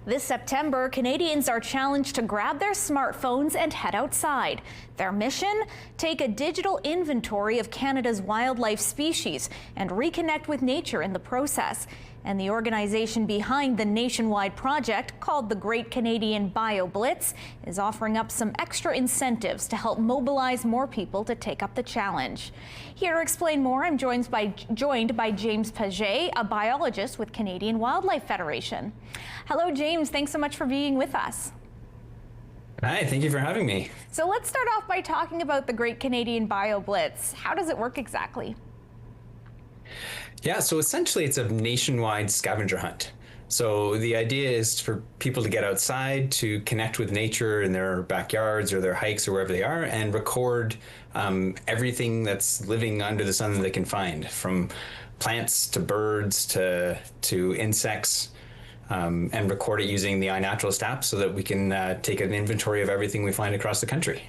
This September, Canadians are challenged to grab their smartphones and head outside. Their mission? Take a digital inventory of Canada's wildlife species and reconnect with nature in the process. And the organization behind the nationwide project, called the Great Canadian Bioblitz, is offering up some extra incentives to help mobilize more people to take up the challenge. Here to explain more, I'm joined by James Pagé, a biologist with Canadian Wildlife Federation. Hello, James. Thanks so much for being with us. Hi, thank you for having me. So let's start off by talking about the Great Canadian Bioblitz. How does it work exactly? Yeah, so essentially it's a nationwide scavenger hunt. So the idea is for people to get outside, to connect with nature in their backyards or their hikes or wherever they are, and record everything that's living under the sun that they can find, from plants to birds to insects, and record it using the iNaturalist app so that we can take an inventory of everything we find across the country.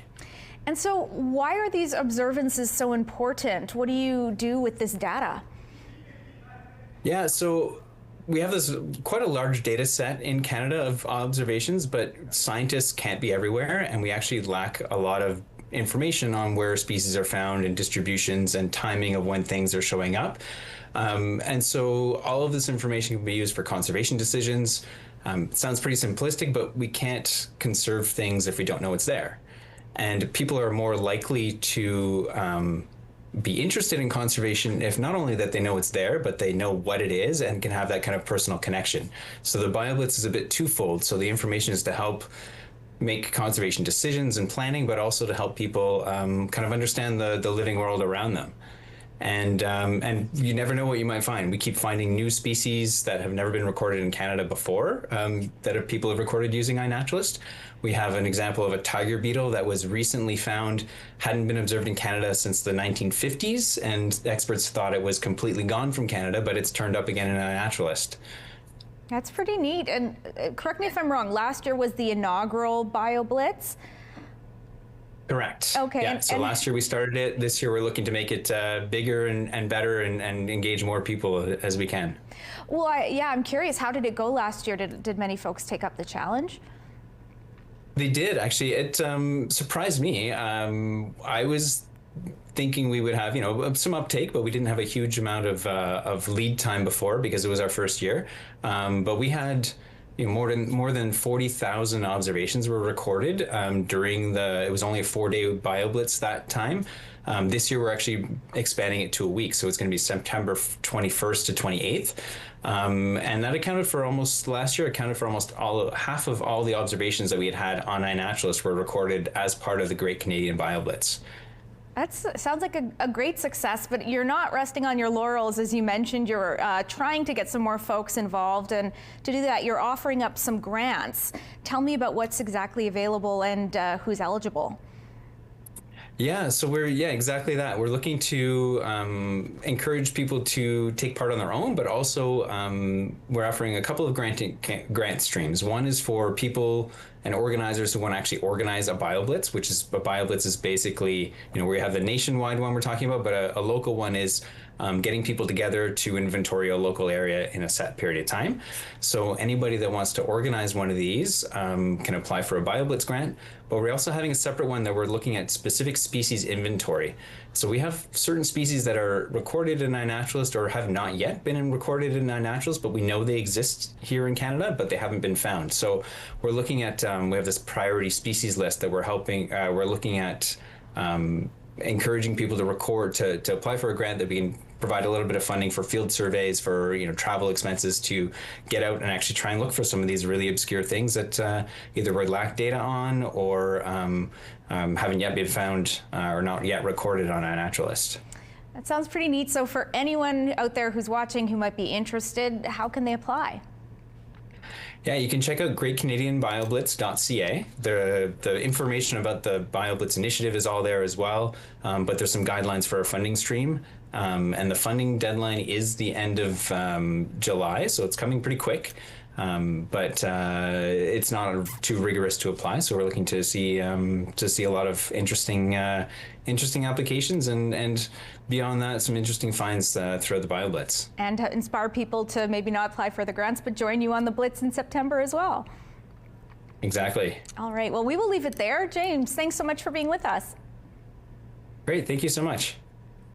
And so why are these observances so important? What do you do with this data? Yeah, so we have this quite a large data set in Canada of observations, but scientists can't be everywhere, and we actually lack a lot of information on where species are found and distributions and timing of when things are showing up. And so all of this information can be used for conservation decisions. It sounds pretty simplistic, but we can't conserve things if we don't know it's there. And people are more likely to be interested in conservation if not only that they know it's there, but they know what it is and can have that kind of personal connection. So the Bioblitz is a bit twofold. So the information is to help make conservation decisions and planning, but also to help people kind of understand the living world around them. And you never know what you might find. We keep finding new species that have never been recorded in Canada before, that people have recorded using iNaturalist. We have an example of a tiger beetle that was recently found, hadn't been observed in Canada since the 1950s, and experts thought it was completely gone from Canada, but it's turned up again in iNaturalist. That's pretty neat. And correct me if I'm wrong, last year was the inaugural Bioblitz? Correct. Okay. Yeah. So last year we started it. This year we're looking to make it bigger and better and engage more people as we can. Well, I'm curious, how did it go last year? Did many folks take up the challenge? They did, actually. It surprised me. I was thinking we would have, some uptake, but we didn't have a huge amount of lead time before because it was our first year. But we had more than 40,000 observations were recorded during it was only a 4-day Bioblitz that time. This year we're actually expanding it to a week, so it's going to be September 21st to 28th. And that accounted for last year accounted for almost half of all the observations that we had on iNaturalist were recorded as part of the Great Canadian Bioblitz. That sounds like a great success, but you're not resting on your laurels. As you mentioned, you're trying to get some more folks involved, and to do that, you're offering up some grants. Tell me about what's exactly available and who's eligible. Yeah, so exactly that. We're looking to encourage people to take part on their own, but also we're offering a couple of grant streams. One is for people and organizers who want to actually organize a Bioblitz, which is a Bioblitz is basically, we have the nationwide one we're talking about, but a local one is getting people together to inventory a local area in a set period of time. So anybody that wants to organize one of these can apply for a Bioblitz grant, but we're also having a separate one that we're looking at specific species inventory. So we have certain species that are recorded in iNaturalist or have not yet been recorded in iNaturalist, but we know they exist here in Canada, but they haven't been found. So we're looking at, we have this priority species list that we're looking at encouraging people to record, to apply for a grant that we can provide a little bit of funding for field surveys, for travel expenses to get out and actually try and look for some of these really obscure things that either we lack data on or haven't yet been found or not yet recorded on iNaturalist. That sounds pretty neat. So for anyone out there who's watching who might be interested, how can they apply? Yeah, you can check out greatcanadianbioblitz.ca. The information about the Bioblitz initiative is all there as well, but there's some guidelines for a funding stream. And the funding deadline is the end of July, so it's coming pretty quick. but it's not too rigorous to apply. So we're looking to see a lot of interesting applications, and beyond that, some interesting finds throughout the Bioblitz. And to inspire people to maybe not apply for the grants, but join you on the Blitz in September as well. Exactly. All right, well, we will leave it there. James, thanks so much for being with us. Great, thank you so much.